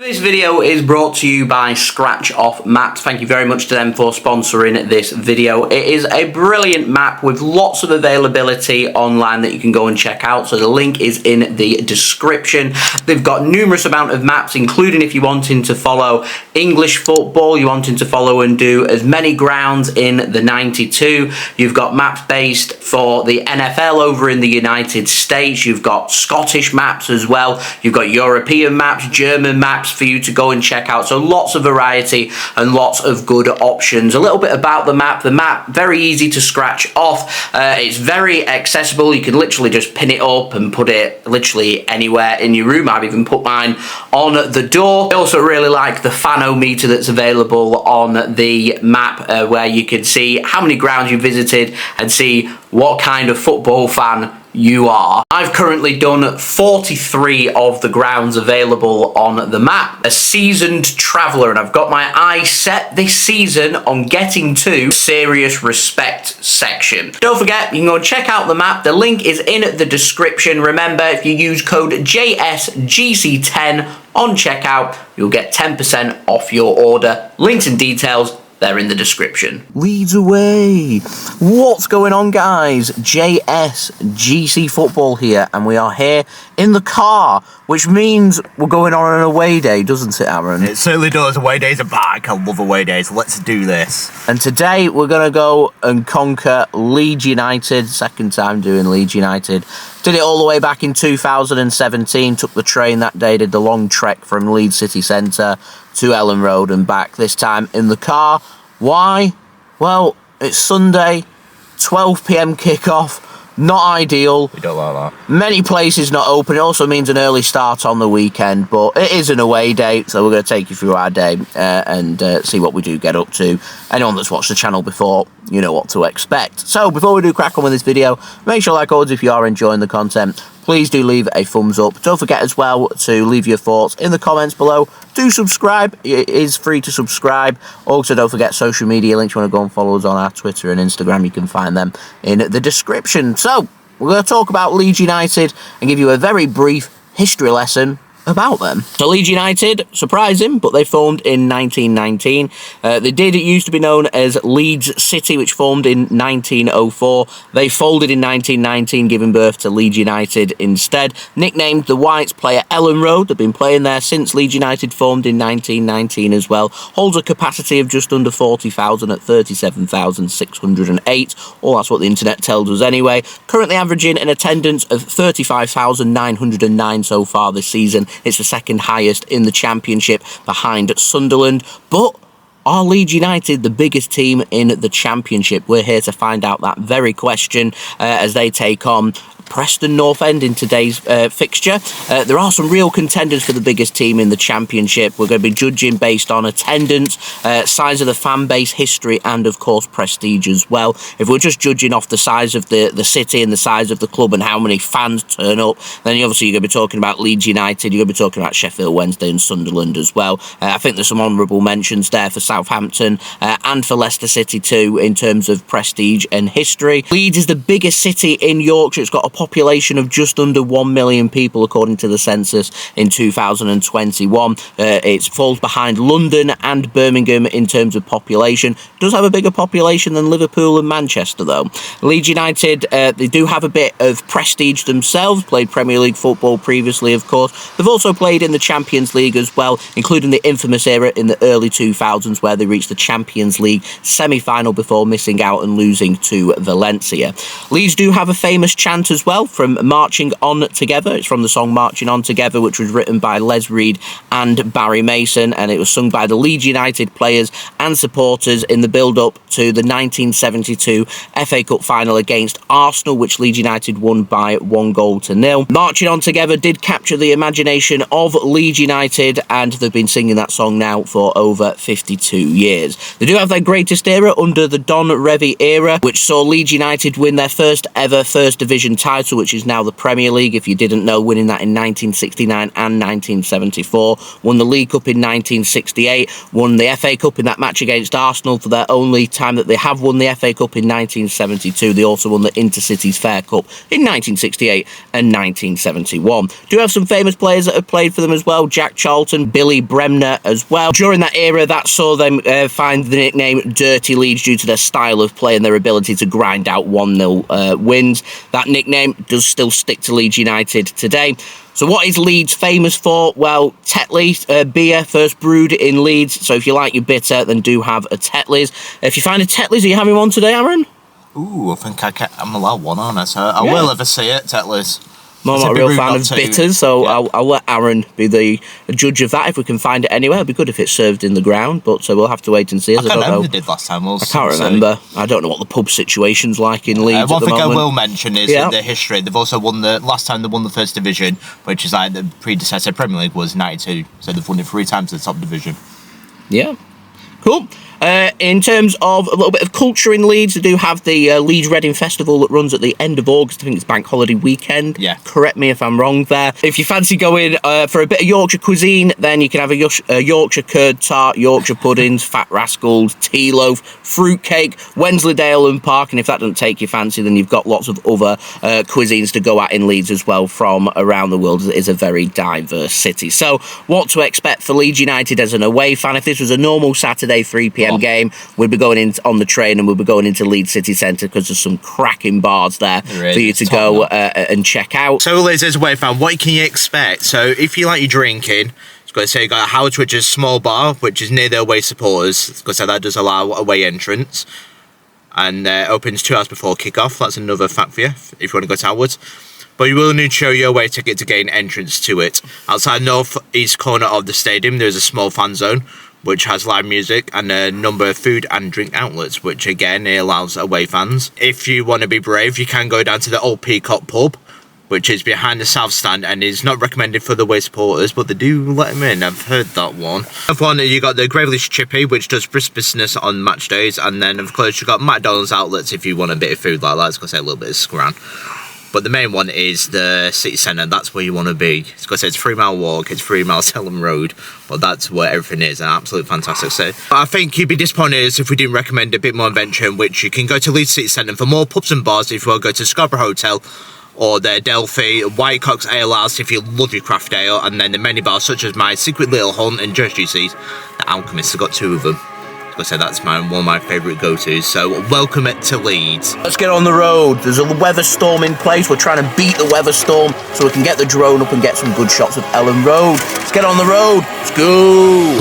This video is brought to you by Scratch Off Maps. Thank you very much to them for sponsoring this video. It is a brilliant map with lots of availability online that you can go and check out. So the link is in the description. They've got numerous amount of maps, including if you're wanting to follow English football, you're wanting to follow and do as many grounds in the 92. You've got maps based for the NFL over in the United States. You've got Scottish maps as well. You've got European maps, German maps for you to go and check out. So lots of variety and lots of good options. A little bit about the map. The map, very easy to scratch off. It's very accessible. You can literally just pin it up and put it literally anywhere in your room. I've even put mine on the door. I also really like the fanometer that's available on the map, where you can see how many grounds you visited and see what kind of football fan you are. I've currently done 43 of the grounds available on the map. A seasoned traveller, and I've got my eyes set this season on getting to Serious Respect section. Don't forget, you can go and check out the map. The link is in the description. Remember, if you use code JSGC10 on checkout, you'll get 10% off your order. Links and details, they're in the description. Leeds away. What's going on, guys? JSGC Football here, and we are here in the car, which means we're going on an away day, doesn't it, Aaron? It certainly does. Away days are back. I love away days. Let's do this. And today we're going to go and conquer Leeds United. Second time doing Leeds United. Did it all the way back in 2017. Took the train that day, did the long trek from Leeds City Centre to Elland Road and back, this time in the car. Why? Well, it's Sunday, 12 PM kickoff. Not ideal. We don't like that. Many places not open. It also means an early start on the weekend, but it is an away day, so we're going to take you through our day and see what we do get up to. Anyone that's watched the channel before, you know what to expect. So before we do crack on with this video, make sure, like always, if you are enjoying the content, please do leave a thumbs up. Don't forget as well to leave your thoughts in the comments below. Do subscribe. It is free to subscribe. Also, don't forget social media links. You want to go and follow us on our Twitter and Instagram, you can find them in the description. So, we're going to talk about Leeds United and give you a very brief history lesson about them. So Leeds United, surprising, but they formed in 1919. It used to be known as Leeds City, which formed in 1904. They folded in 1919, giving birth to Leeds United instead. Nicknamed the Whites, player Elland Road. They've been playing there since Leeds United formed in 1919 as well. Holds a capacity of just under 40,000 at 37,608. Well, that's what the internet tells us anyway. Currently averaging an attendance of 35,909 so far this season. It's the second highest in the Championship behind Sunderland. But are Leeds United the biggest team in the Championship? We're here to find out that very question as they take on Preston North End in today's fixture. There are some real contenders for the biggest team in the Championship. We're going to be judging based on attendance, size of the fan base, history, and of course prestige as well. If we're just judging off the size of the city and the size of the club and how many fans turn up, then obviously you're going to be talking about Leeds United, you're going to be talking about Sheffield Wednesday and Sunderland as well. I think there's some honourable mentions there for Southampton and for Leicester City too in terms of prestige and history. Leeds is the biggest city in Yorkshire. It's got a population of just under 1 million people according to the census in 2021. It falls behind London and Birmingham in terms of population. It does have a bigger population than Liverpool and Manchester though. Leeds United, they do have a bit of prestige themselves, played Premier League football previously of course. They've also played in the Champions League as well, including the infamous era in the early 2000s where they reached the Champions League semi-final before missing out and losing to Valencia. Leeds do have a famous chant as well from Marching On Together. It's from the song Marching On Together, which was written by Les Reed and Barry Mason, and it was sung by the Leeds United players and supporters in the build-up to the 1972 FA Cup final against Arsenal, which Leeds United won by 1-0. Marching On Together did capture the imagination of Leeds United, and they've been singing that song now for over 52 2 years. They do have their greatest era under the Don Revie era, which saw Leeds United win their first ever First Division title, which is now the Premier League, if you didn't know, winning that in 1969 and 1974. Won the League Cup in 1968, won the FA Cup in that match against Arsenal for their only time that they have won the FA Cup in 1972. They also won the Intercities Fair Cup in 1968 and 1971. Do have some famous players that have played for them as well. Jack Charlton, Billy Bremner as well. During that era, that saw them find the nickname Dirty Leeds due to their style of play and their ability to grind out 1-0 wins. That nickname does still stick to Leeds United today. So what is Leeds famous for? Well, Tetley's beer, first brewed in Leeds. So if you like your bitter, then do have a Tetley's. If you find a Tetley's, are you having one today, Aaron? Ooh, I think I'm allowed one on it, so I will ever see it, Tetley's. I'm not a real fan of bitters, so I'll let Aaron be the judge of that. If we can find it anywhere, it'd be good if it's served in the ground, but we'll have to wait and see. I can't remember what they did last time. I can't remember. I don't know what the pub situation's like in Leeds One at the thing moment. I will mention is the history. They've also won last time they won the First Division, which is like the predecessor Premier League was 92, so they've won it 3 times in the top division. Yeah, cool. In terms of a little bit of culture in Leeds, they do have the Leeds Reading Festival that runs at the end of August. I think it's bank holiday weekend. Yeah. Correct me if I'm wrong there. If you fancy going for a bit of Yorkshire cuisine, then you can have a Yorkshire curd tart, Yorkshire puddings, fat rascals, tea loaf, fruitcake, Wensleydale and Park. And if that doesn't take your fancy, then you've got lots of other cuisines to go at in Leeds as well from around the world. It is a very diverse city. So what to expect for Leeds United as an away fan? If this was a normal Saturday 3 p.m. game, we'd be going in on the train and we'll be going into Leeds City Centre because there's some cracking bars there for you to go and check out. So Leeds as a away fan, what can you expect? So if you like your drinking, it's going to say you got a house, which is a small bar, which is near the away supporters. It's going to say that does allow away entrance, and opens 2 hours before kick-off. That's another fact for you if you want to go to Howard. But you will need to show your away ticket to gain entrance to it. Outside north-east corner of the stadium, there is a small fan zone, which has live music and a number of food and drink outlets, which again allows away fans. If you want to be brave, you can go down to the Old Peacock pub, which is behind the south stand and is not recommended for the away supporters, but they do let them in. I've heard that one. Of one, you got the Gravelish Chippy, which does brisk business on match days, and then of course you got McDonald's outlets if you want a bit of food like that. It's going to say a little bit of scran. But the main one is the city centre. That's where you want to be. It's going to say it's a 3-mile walk. It's 3 miles Elland Road. But that's where everything is. An absolute fantastic city. I think you'd be disappointed if we didn't recommend a bit more adventure, in which you can go to Leeds City Centre for more pubs and bars if you want to go to Scarborough Hotel, or the Delphi, Whitecock's Ale House if you love your craft ale, and then the many bars such as My Secret Little Hunt and JSGC. The Alchemists have got 2 of them. I say that's one of my favourite go-tos, so welcome it to Leeds. Let's get on the road. There's a weather storm in place. We're trying to beat the weather storm so we can get the drone up and get some good shots of Elland Road. Let's get on the road. Let's go.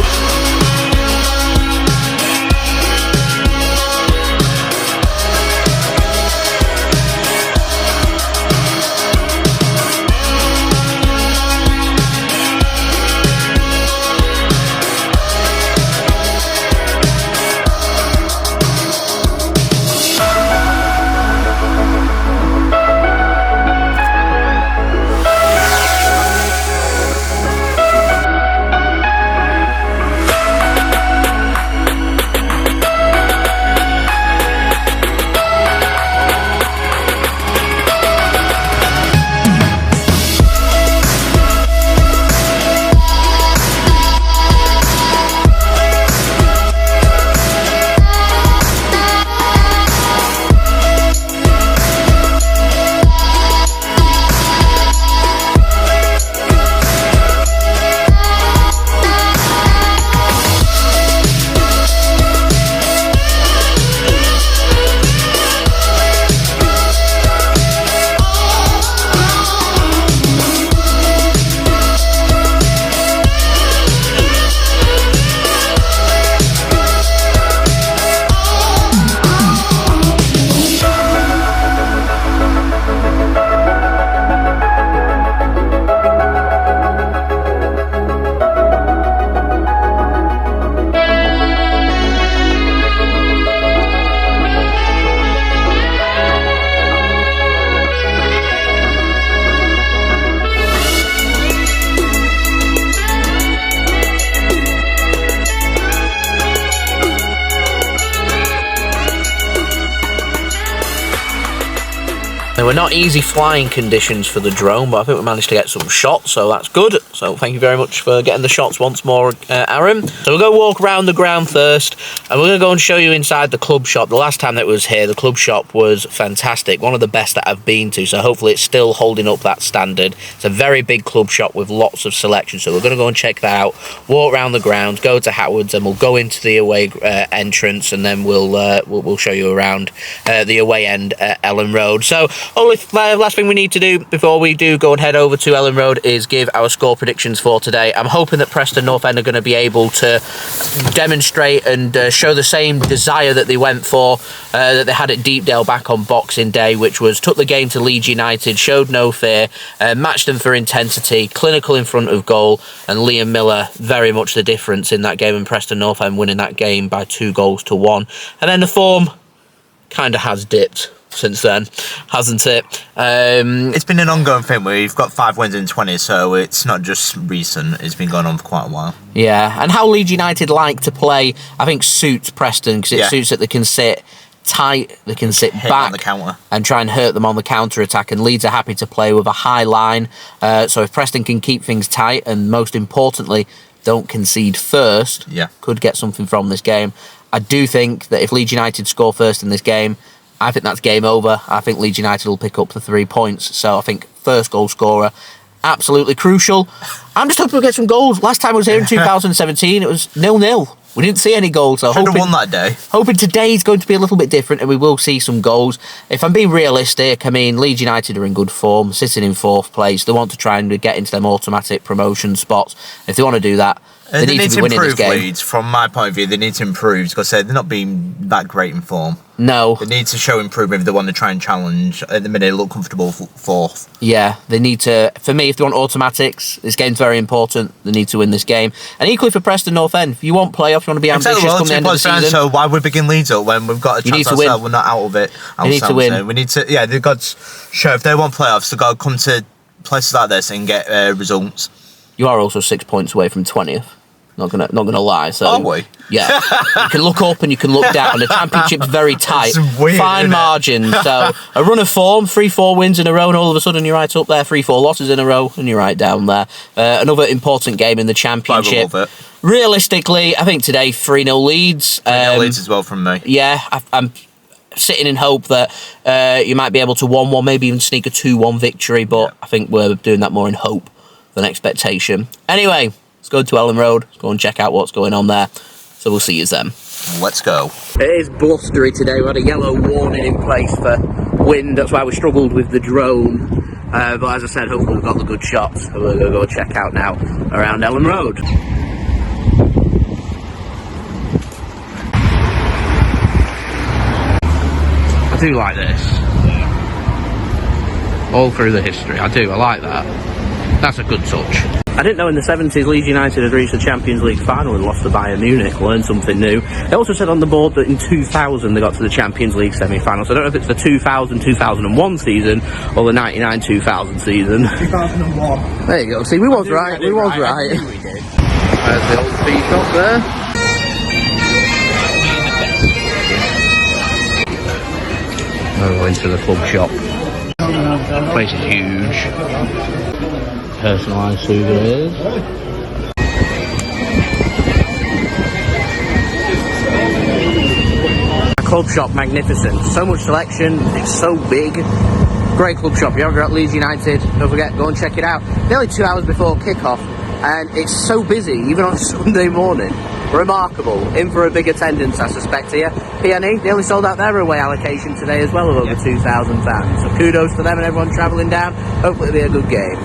were not easy flying conditions for the drone, but I think we managed to get some shots, so that's good. So thank you very much for getting the shots once more, Aaron. So we'll go walk around the ground first, and we're going to go and show you inside the club shop. The last time that was here, the club shop was fantastic, one of the best that I've been to, so hopefully it's still holding up that standard. It's a very big club shop with lots of selection, so we're going to go and check that out, walk around the ground, go to Howard's, and we'll go into the away entrance, and then we'll show you around the away end at Elland Road. So last thing we need to do before we do go and head over to Elland Road is give our score predictions for today. I'm hoping that Preston North End are going to be able to demonstrate and show the same desire that they went for, that they had at Deepdale back on Boxing Day, which was took the game to Leeds United, showed no fear, matched them for intensity, clinical in front of goal, and Liam Miller very much the difference in that game, and Preston North End winning that game by 2-1. And then the form kind of has dipped since then, hasn't it? It's been an ongoing thing. We've got 5 wins in 20, so it's not just recent. It's been going on for quite a while. Yeah, and how Leeds United like to play, I think, suits Preston, because it suits that they can sit tight, they can sit back on the counter and try and hurt them on the counter attack, and Leeds are happy to play with a high line. So if Preston can keep things tight, and most importantly, don't concede first, could get something from this game. I do think that if Leeds United score first in this game, I think that's game over. I think Leeds United will pick up the 3 points. So I think first goal scorer, absolutely crucial. I'm just hoping we'll get some goals. Last time I was here in 2017, it was 0-0. We didn't see any goals. So should have won that day. Hoping today is going to be a little bit different and we will see some goals. If I'm being realistic, I mean, Leeds United are in good form, sitting in 4th place. They want to try and get into them automatic promotion spots. If they want to do that, they need to be winning this game. Leeds, from my point of view, they need to improve. Because they're not being that great in form. No. They need to show improvement if they want to try and challenge. At the minute, they look comfortable 4th. Yeah, they need to. For me, if they want automatics, this game's very important. They need to win this game. And equally for Preston North End, if you want playoffs, you want to be ambitious come the end of the season. So why would we begin Leeds up when we've got a chance ourselves? We're not out of it. We need to win. We need to. Yeah, they've got to show if they want playoffs, they've got to come to places like this and get results. You are also 6 points away from 20th. Not gonna lie. So are we? Yeah, you can look up and you can look down. The championship's very tight, weird, fine margin. So a run of form, 3-4 wins in a row, and all of a sudden you're right up there. 3-4 losses in a row, and you're right down there. Another important game in the championship. Realistically, I think today 3-0 Leeds. 3-0 Leeds as well from me. Yeah, I'm sitting in hope that you might be able to 1-1, maybe even sneak a 2-1 victory. But I think we're doing that more in hope than expectation. Anyway. Go to Elland Road, let's go and check out what's going on there. So we'll see you then. Let's go. It is blustery today. We had a yellow warning in place for wind. That's why we struggled with the drone. But as I said, hopefully we've got the good shots. So we're going to go check out now around Elland Road. I do like this. All through the history. I like that. That's a good touch. I didn't know in the 70s Leeds United had reached the Champions League final and lost to Bayern Munich. Learned something new. They also said on the board that in 2000 they got to the Champions League semi-final. So I don't know if it's the 2000-2001 season or the 99-2000 season. 2001. There you go. See, we was right. We was right. We did. There's the old peacock there. We'll go into the club shop. The place is huge. Personalised souvenirs. Club shop, magnificent. So much selection, it's so big. Great club shop. If you're ever at Leeds United, don't forget, go and check it out. Nearly 2 hours before kick-off, and it's so busy, even on Sunday morning. Remarkable. In for a big attendance, I suspect, here. PNE, they only sold out their away allocation today as well, of over 2,000 fans. So kudos to them and everyone travelling down. Hopefully it'll be a good game.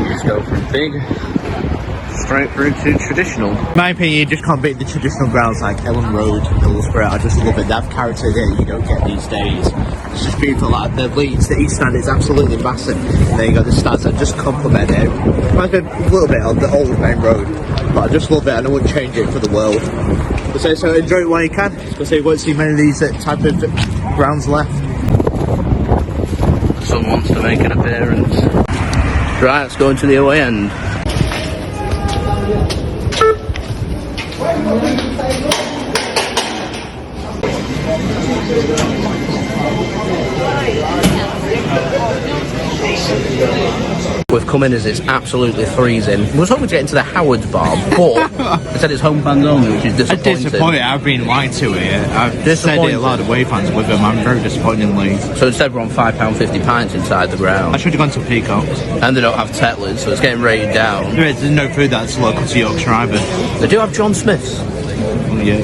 Just go from big straight through to traditional. In my opinion, you just can't beat the traditional grounds like Elland Road, Hillsborough. I just love it. They have character here you don't get these days. It's just beautiful. Like the Leeds, the East Stand is absolutely massive. And then you got the stands that just complement it. Reminds me a little bit of the old main road, but I just love it and I wouldn't change it for the world. So enjoy it while you can, because you won't see many of these type of grounds left. Someone wants to make an appearance. Right, let's go into the away end. We've come in as it's absolutely freezing. We was hoping to get into the Howard's bar, but they said it's home fans only, which is disappointing. Disappointed. I've been lied to here. I've said it a lot of away fans with them. I'm very disappointed in Leeds. So instead we're on £5.50 pints inside the ground. I should have gone to Peacocks. And they don't have Tetlers, so it's getting rated down. There's no food that's local to Yorkshire either. They do have John Smith's. Yeah.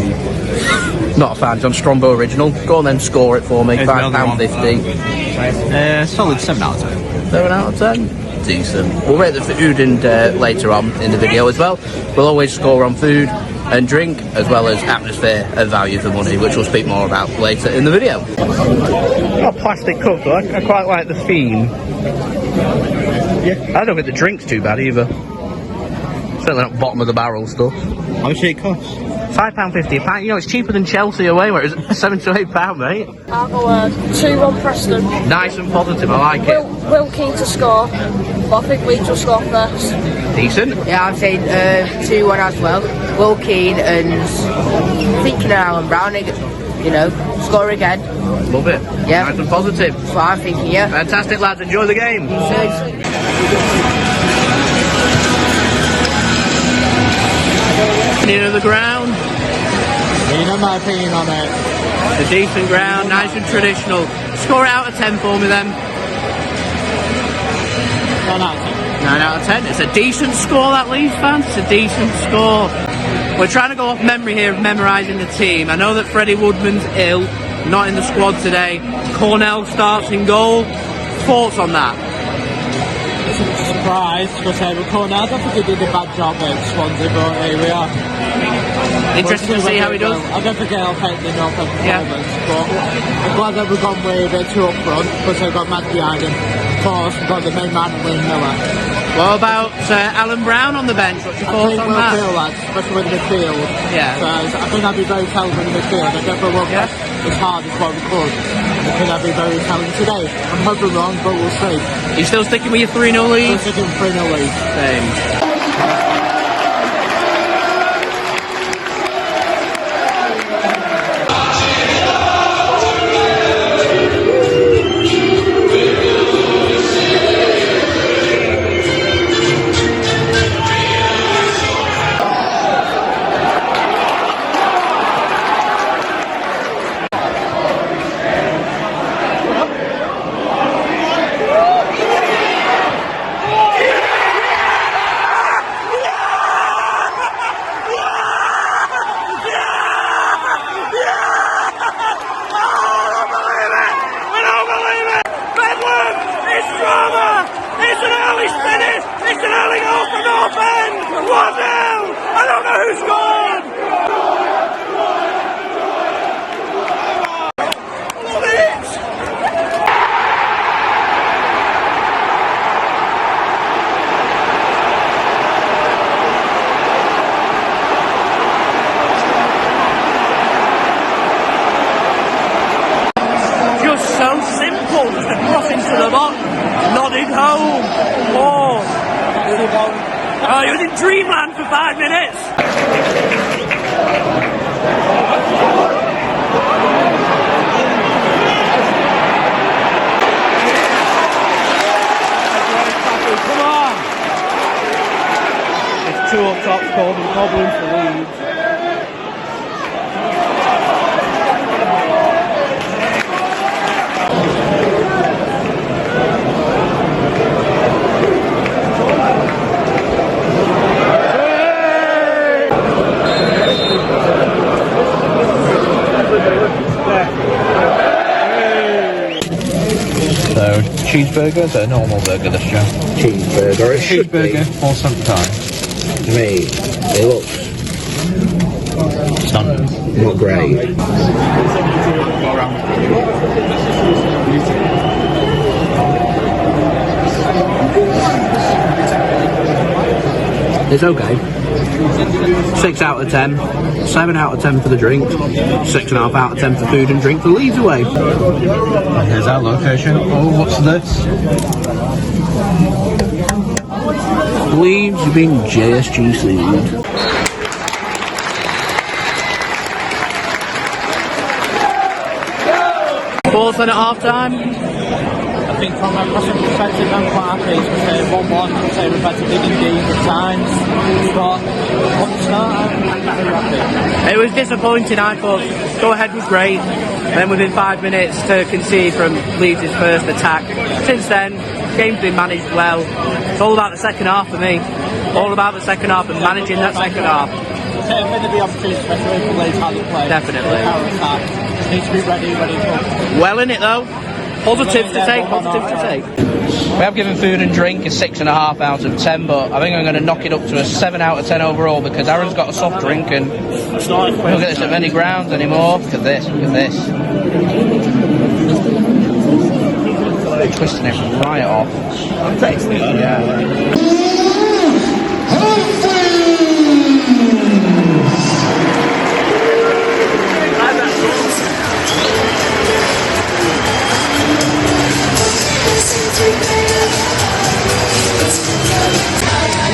Not a fan. John Strombo original. Go on then, score it for me. £5.50. Solid 7 out of 10. 7 out of 10. Decent. We'll rate the food and later on in the video as well. We'll always score on food and drink, as well as atmosphere and value for money, which we'll speak more about later in the video. Got a plastic cup, though. I quite like the theme. Yeah. I don't think the drink's too bad either. Certainly not bottom of the barrel stuff. How much it costs? £5.50 a pint. You know, it's cheaper than Chelsea away, where it's £7 to £8, mate. I'll go 2-1 Preston. Nice and positive, I like it. Will keen to score, but I think Leeds will score first. Decent. Yeah, I'm saying 2-1 as well. Will Keane and thinking Alan Brown, you know, score again. Love it. Yeah. Nice and positive. That's what I'm thinking, yeah. Fantastic, lads. Enjoy the game. Near the ground. You know my opinion on it. It's a decent ground, nice and traditional. Score it out of 10 for me then. 9 out of 10. 9 out of 10. It's a decent score, that Leeds fans. It's a decent score. We're trying to go off memory here of memorising the team. I know that Freddie Woodman's ill, not in the squad today. Cornell starts in goal. Thoughts on that? Surprised, because Cornell, I don't think he did a bad job at Swansea, but here we are. Interesting to see how he does. I don't think I'll take the North End performance, but I'm glad that we've gone with a 2 up front, because they've got Matt behind him. Of course, we've got the main man, Wayne Miller. What about Alan Brown on the bench? What's your thoughts on that? I think we'll feel that, especially with the midfield. Yeah. So I think that'd be very telling in the midfield. I don't think we'll press as hard as what we could. I think that'd be very telling today. I'm hoping wrong, but we'll see. You still sticking with your 3-0 lead? Still sticking with 3-0 lead. Same. Oh, he was in dreamland for 5 minutes. Come on. It's 2 up top, causing problems for Leeds. So, cheeseburger, is that a normal burger this show? Cheeseburger, it should be. Cheeseburger or sometimes. To me, it looks Standard. not great. It's okay. 6 out of 10, 7 out of 10 for the drink, 6.5 out of 10 for food and drink for Leeds away. Here's our location. Oh, what's this? Leeds being JSGC. then at half time? I think from a crossing perspective, I'm quite happy. It's 1-1, we've had to dig in deep at times. But on the start, I'm very happy. It was disappointing, I thought. Go ahead was great. And then within 5 minutes to concede from Leeds' first attack. Since then, game's been managed well. It's all about the second half for me. All about the second half and managing that second half. So when there be opportunities, especially for Leeds, how they play. Definitely. Counter attack. Need to be ready to go. Well in it though. Positives to take, positives to take. We have given food and drink a 6.5 out of 10, but I think I'm going to knock it up to a 7 out of 10 overall because Aaron's got a soft drink and we don't get this at many grounds anymore. Look at this, look at this. They're twisting it right off. Yeah.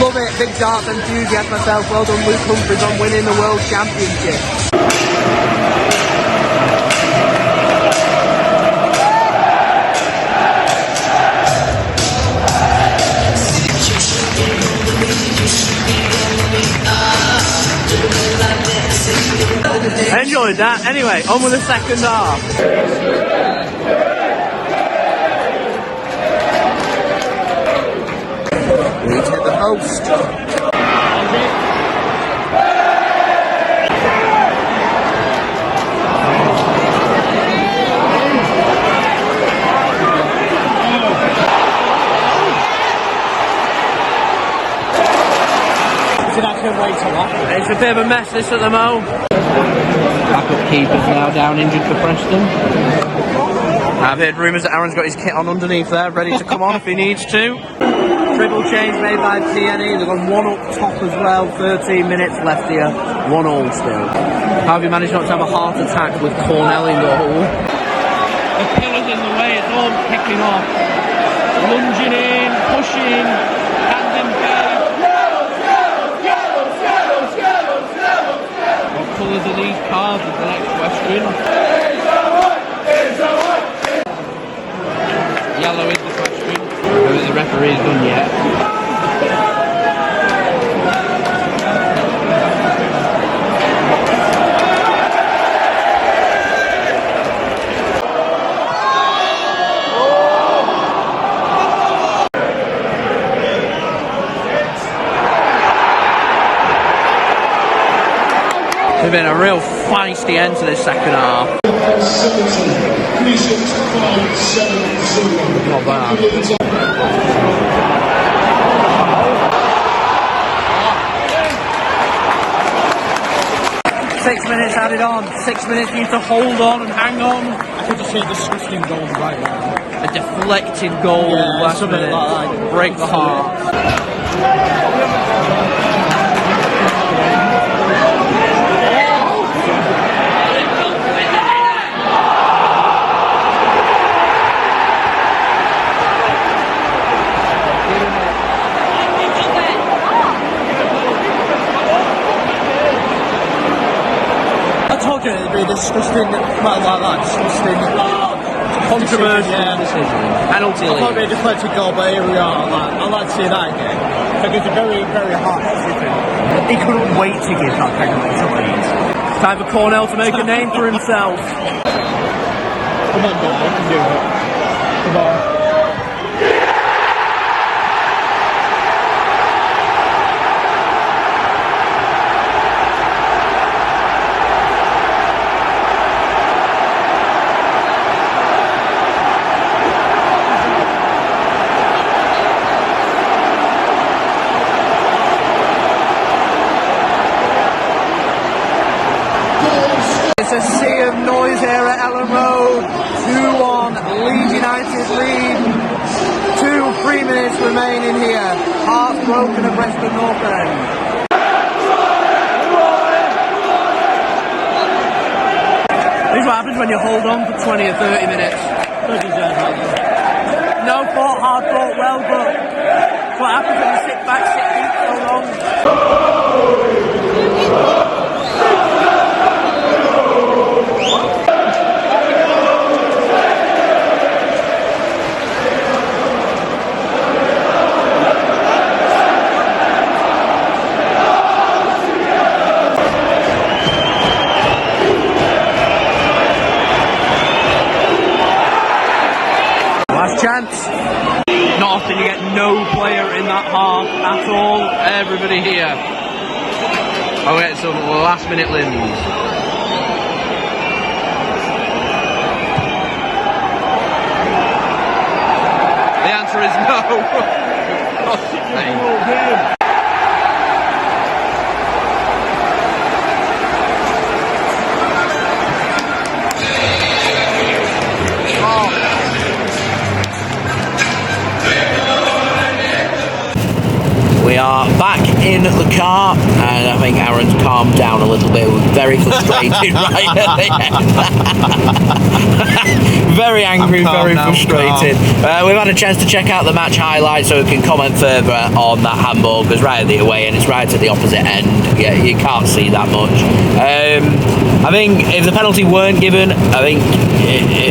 Love it, big darts enthusiast myself. Well done, Luke Humphries, on winning the World Championship. I enjoyed that. Anyway, on with the second half. Leeds hit the post. It's a bit of a mess this at the moment. Backup keepers now down injured for Preston. I've heard rumours that Aaron's got his kit on underneath there, ready to come on if he needs to. Triple change made by PNE. They've gone one up top as well. 13 minutes left here. 1-1 still. How have you managed not to have a heart attack with Cornell in goal? The pillar's in the way. It's all kicking off. Lunging in, pushing, hand in face. What colours are these cars is the next question. Yellow is the question. Whether the referee's done yet. It's been a real feisty end to this second half. Not bad. 6 minutes added on. 6 minutes for you to hold on and hang on. I could just see a disgusting goal right now. A deflected goal last minute. Like break the heart. It'd be a disgusting, disgusting, controversial decision. Penalty. I thought it'd be a deflected goal, but here we are. I'd like to see that again. I think it's a very, very hard decision. He couldn't wait to give that penalty to Leeds. Time for Cornell to make a name for himself. Come on, guys, you can do it. Come on. It's a sea of noise here at Elland Road. 2-1, Leeds United lead. 3 minutes remaining here. Hearts broken at Preston North End. This is what happens when you hold on for 20 or 30 minutes. No fought, hard fought well, but it's what happens when you sit back, sit deep so long. Preston, you get no player in that half at all. Everybody here. I'll get some last minute limbs. The answer is no. We are back in the car, and I think Aaron's calmed down a little bit. We're very frustrated right at the end. Very angry, very frustrated. We've had a chance to check out the match highlights so we can comment further on that handball, because right at the away end, it's right at the opposite end. Yeah, you can't see that much. I think if the penalty weren't given, I think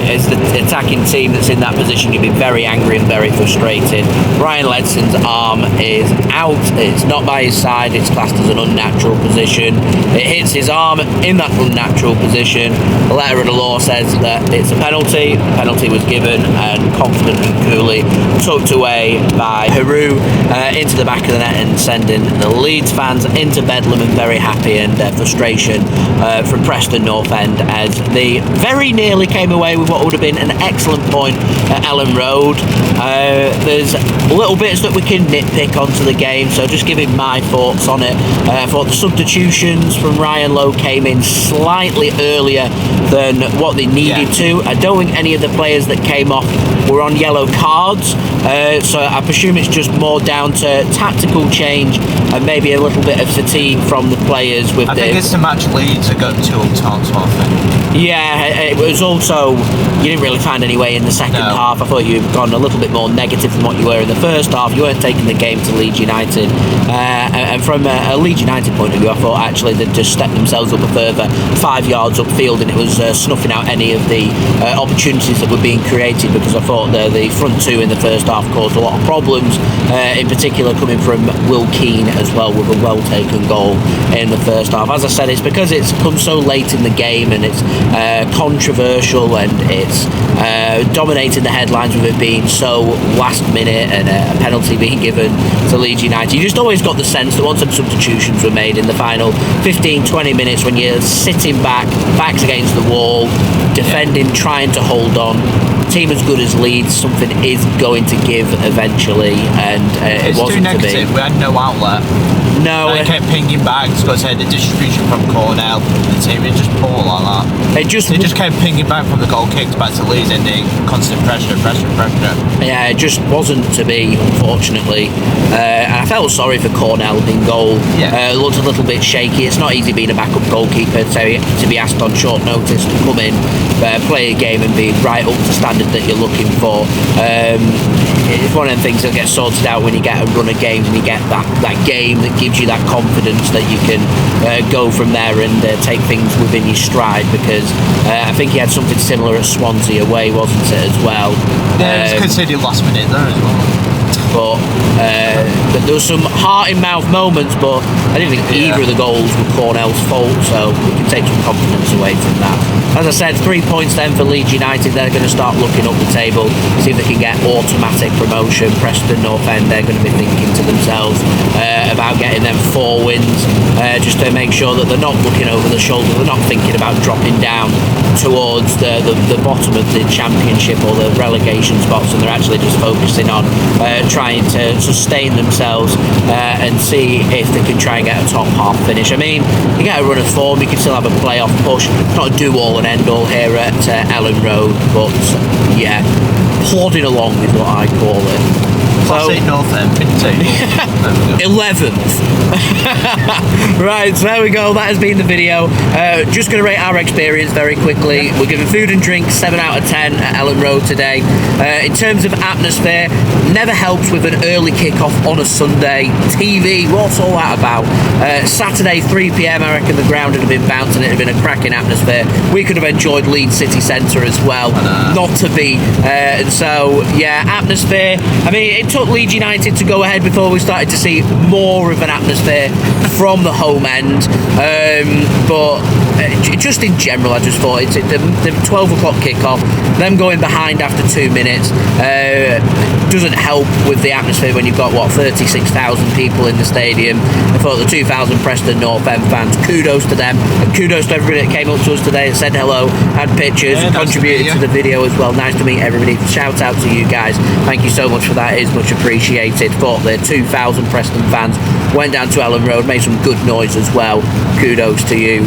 as the attacking team that's in that position, you'd be very angry and very frustrated. Ryan Ledson's arm is out. It's not by his side. It's classed as an unnatural position. It hits his arm in that unnatural position. The letter of the law says that it's a penalty. The penalty was given and confidently and coolly tucked away by Piroe into the back of the net, and sending the Leeds fans into bedlam and very happy, and frustration from Preston North End as they very nearly came away with what would have been an excellent point at Elland Road. There's little bits that we can nitpick onto the game, so just giving my thoughts on it. I thought the substitutions from Ryan Lowe came in slightly earlier than what they needed to. I don't think any of the players that came off were on yellow cards, so I presume it's just more down to tactical change and maybe a little bit of fatigue from the players. I think it's to match Leeds that got too up top, so I think. Yeah, it was also, you didn't really find any way in the second half. I thought you'd gone a little bit more negative than what you were in the first half. You weren't taking the game to Leeds United, and from a Leeds United point of view, I thought actually they'd just stepped themselves up a further 5 yards upfield, and it was snuffing out any of the opportunities that were being created, because I thought the front two in the first half caused a lot of problems, in particular coming from Will Keane as well, with a well taken goal in the first half. As I said, it's because it's come so late in the game, and it's controversial, and it's dominating the headlines with it being so last minute, and a penalty being given to Leeds United. You just always got the sense that once some substitutions were made in the final 15-20 minutes, when you're sitting back, backs against the wall, defending, trying to hold on, team as good as Leeds, something is going to give eventually, and it wasn't too negative. We had no outlet. No, they kept pinging back. Because the distribution from Cornell, the team is just poor like that. They just kept pinging back from the goal kicks back to Leeds, ending constant pressure. Yeah, it just wasn't to be, unfortunately. And I felt sorry for Cornell in goal. It looked a little bit shaky. It's not easy being a backup goalkeeper to be asked on short notice to come in, play a game, and be right up to standard that you're looking for. It's one of them things that gets sorted out when you get a run of games and you get that game that gives you that confidence that you can go from there and take things within your stride, because I think he had something similar at Swansea away, wasn't it, as well? Yeah, it was conceded last minute there as well. But there was some heart-in-mouth moments, but I didn't think either of the goals were Cornell's fault, so we can take some confidence away from that. As I said, 3 points then for Leeds United. They're going to start looking up the table, see if they can get automatic promotion. Preston North End, they're going to be thinking to themselves about getting them 4 wins, just to make sure that they're not looking over the shoulder, they're not thinking about dropping down towards the bottom of the championship or the relegation spots, and they're actually just focusing on trying to sustain themselves and see if they can try and get a top half finish. I mean, you get a run of form, you can still have a playoff push. It's not a do-all and end-all here at Elland Road, but yeah, plodding along is what I call it. So, North End, 11th. Right, so there we go. That has been the video. Just going to rate our experience very quickly. We're giving food and drink 7 out of 10 at Elland Road today. In terms of atmosphere, never helps with an early kick-off on a Sunday. TV, what's all that about? Saturday, 3 PM, I reckon the ground would have been bouncing. It would have been a cracking atmosphere. We could have enjoyed Leeds City Centre as well. Not to be. And so, yeah, atmosphere. I mean, it took Leeds United to go ahead before we started to see more of an atmosphere from the home end, but just in general, I just thought it's the 12 o'clock kick-off, them going behind after 2 minutes, doesn't help with the atmosphere when you've got, what, 36,000 people in the stadium. I thought the 2,000 Preston North End fans, kudos to them, and kudos to everybody that came up to us today and said hello, had pictures, Yeah, contributed to the video as well. Nice to meet everybody. Shout out to you guys. Thank you so much for that. It is much appreciated. Thought the 2,000 Preston fans went down to Elland Road, made some good noise as well. Kudos to you.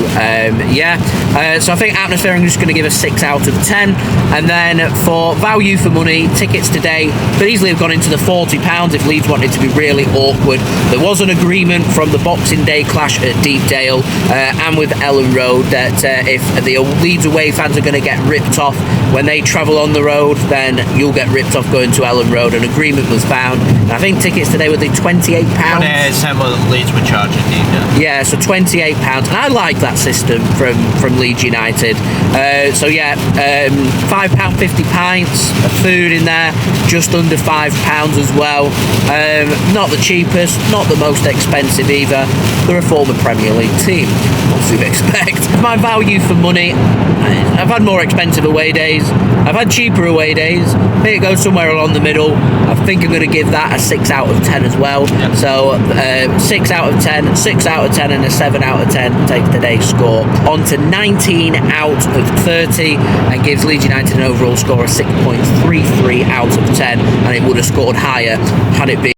So I think atmosphere, I'm just going to give a 6 out of 10. And then for value for money, tickets today could easily have gone into the £40 if Leeds wanted to be really awkward. There was an agreement from the Boxing Day clash at Deepdale and with Elland Road that if the Leeds away fans are going to get ripped off when they travel on the road, then you'll get ripped off going to Elland Road. An agreement was found. And I think tickets today were the £28. What Leeds were charging. Yeah, so £28, and I like that system from Leeds United. £5.50 pints of food in there, just under £5 as well. Not the cheapest, not the most expensive either. They're a former Premier League team, what do you expect? My value for money, I've had more expensive away days, I've had cheaper away days. I think it goes somewhere along the middle. I think I'm going to give that a 6 out of 10 as well. Yep. So 6 out of 10, 6 out of 10 and a 7 out of 10 takes today's score on to 19 out of 30 and gives Leeds United an overall score of 6.33 out of 10, and it would have scored higher had it been